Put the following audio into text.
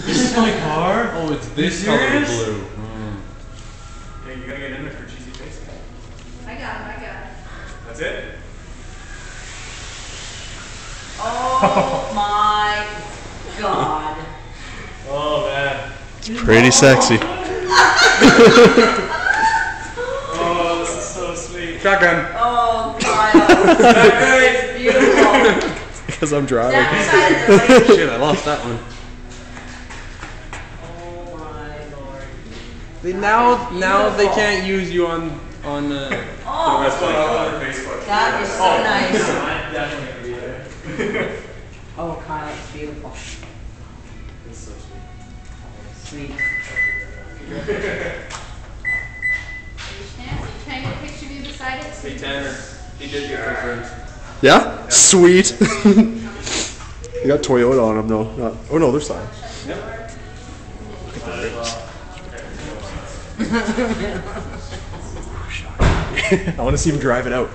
This is my car? Oh, it's this color of blue. Okay, you gotta get in there for cheesy face. I got it. That's it? Oh my god. Oh man. It's pretty sexy. Oh, this is so sweet. Shotgun. Oh, Kyle. It's beautiful. Because I'm driving. That side of the lake. Shit, I lost that one. Oh my lord. Now they can't use you on Oh, That's going all over Facebook. that is so nice. I'm definitely gonna be there. Oh, Kyle, it's beautiful. It's so sweet. Sweet. You trying to get a picture of you beside it? Hey Tanner, he did get confirmed. Yeah? Sweet. They got Toyota on them though. Not, oh no, they're signed. Yep. I want to see him drive it out.